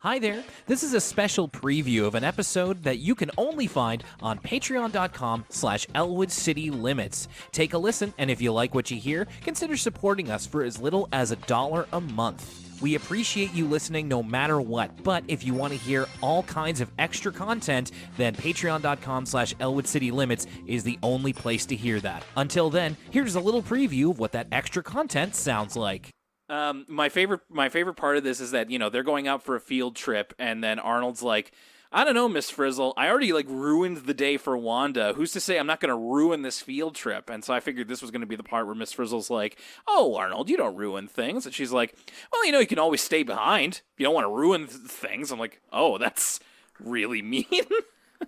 Hi there. This is a special preview of an episode that you can only find on patreon.com/Elwood City Limits. Take a listen, and if you like what you hear, consider supporting us for as little as $1 a month. We appreciate you listening no matter what, but if you want to hear all kinds of extra content, then patreon.com/Elwood City Limits is the only place to hear that. Until then, here's a little preview of what that extra content sounds like. My favorite part of this is that, they're going out for a field trip, and then Arnold's like, I don't know, Miss Frizzle, I already, ruined the day for Wanda. Who's to say I'm not going to ruin this field trip? And so I figured this was going to be the part where Miss Frizzle's like, oh, Arnold, you don't ruin things. And she's like, well, you can always stay behind. You don't want to ruin things. I'm like, oh, that's really mean.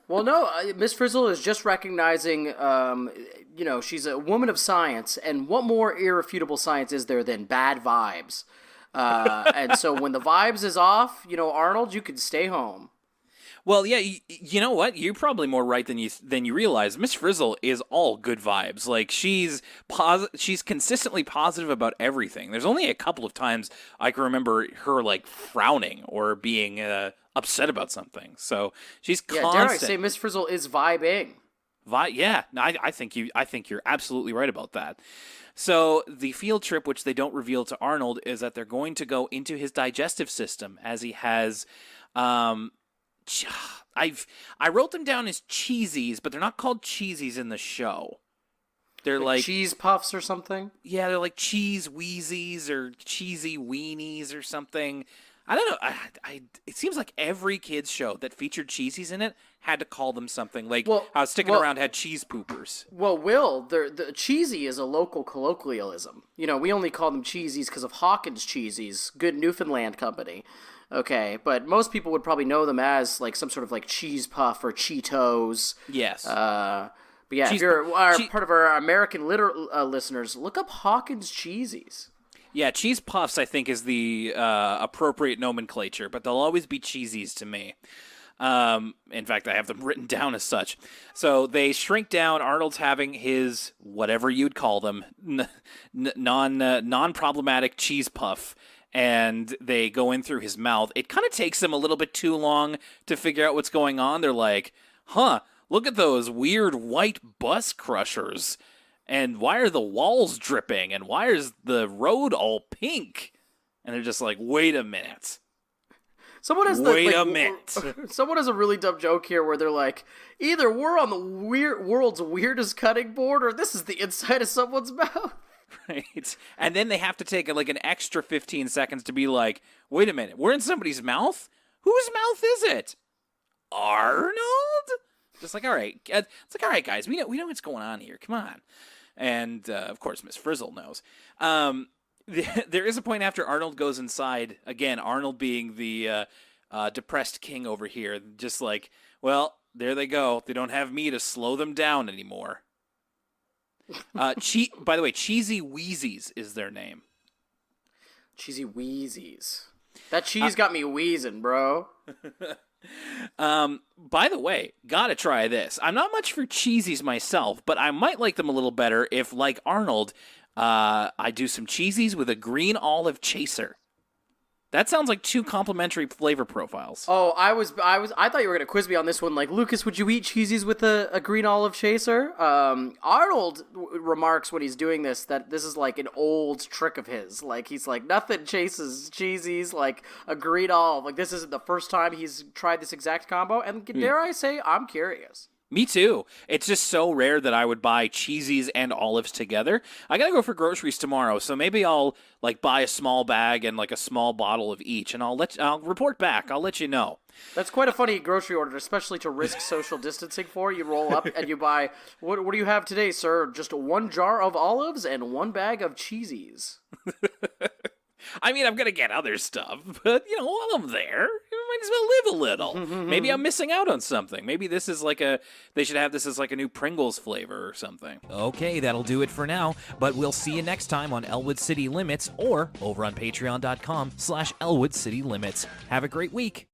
Well, no, Miss Frizzle is just recognizing, she's a woman of science, and what more irrefutable science is there than bad vibes? And so when the vibes is off, Arnold, you can stay home. Well, yeah, you know what? You're probably more right than you realize. Miss Frizzle is all good vibes. She's consistently positive about everything. There's only a couple of times I can remember her frowning or being upset about something. So she's constant. Yeah, dare I say Miss Frizzle is vibing. Yeah, no, I think you're absolutely right about that. So the field trip, which they don't reveal to Arnold, is that they're going to go into his digestive system, as he has. I wrote them down as cheesies, but they're not called cheesies in the show. They're like cheese puffs or something. Yeah, they're like cheese wheezies or cheesy weenies or something. I don't know. It seems like every kids show that featured cheesies in it had to call them something. How Sticking Around had cheese poopers. Well, Will, the cheesy is a local colloquialism. We only call them cheesies because of Hawkins Cheesies, good Newfoundland company. Okay, but most people would probably know them as some sort of cheese puff or Cheetos. Yes. But yeah, if you're part of our American listeners, look up Hawkins Cheesies. Yeah, cheese puffs, I think, is the appropriate nomenclature, but they'll always be cheesies to me. In fact, I have them written down as such. So they shrink down. Arnold's having his, whatever you'd call them, non-problematic cheese puff, and they go in through his mouth. It kind of takes them a little bit too long to figure out what's going on. They're like, look at those weird white bus crushers. And why are the walls dripping? And why is the road all pink? And they're just like, wait a minute. Someone has a minute. Someone has a really dumb joke here where they're like, either we're on the world's weirdest cutting board, or this is the inside of someone's mouth. Right. And then they have to take an extra 15 seconds to be like, wait a minute, we're in somebody's mouth? Whose mouth is it? Arnold? Just all right. It's all right, guys. We know what's going on here. Come on. And, of course, Miss Frizzle knows. There is a point after Arnold goes inside. Again, Arnold being the depressed king over here. Just well, there they go. They don't have me to slow them down anymore. By the way, Cheesy Wheezies is their name. Cheesy Wheezies. That cheese got me wheezing, bro. By the way, gotta try this. I'm not much for cheesies myself, but I might like them a little better if, like Arnold, I do some cheesies with a green olive chaser. That sounds like two complementary flavor profiles. Oh, I thought you were gonna quiz me on this one. Lucas, would you eat cheesies with a green olive chaser? Arnold remarks when he's doing this that this is an old trick of his. He's nothing chases cheesies like a green olive. This isn't the first time he's tried this exact combo. And dare I say, I'm curious. Me too. It's just so rare that I would buy cheesies and olives together. I gotta go for groceries tomorrow, so maybe I'll buy a small bag and a small bottle of each, and I'll report back. I'll let you know. That's quite a funny grocery order, especially to risk social distancing for. You roll up and you buy, what do you have today, sir? Just one jar of olives and one bag of cheesies. I mean, I'm going to get other stuff, but, while I'm there, you might as well live a little. Maybe I'm missing out on something. Maybe this is they should have this as a new Pringles flavor or something. Okay, that'll do it for now, but we'll see you next time on Elwood City Limits or over on patreon.com/Elwood City Limits. Have a great week.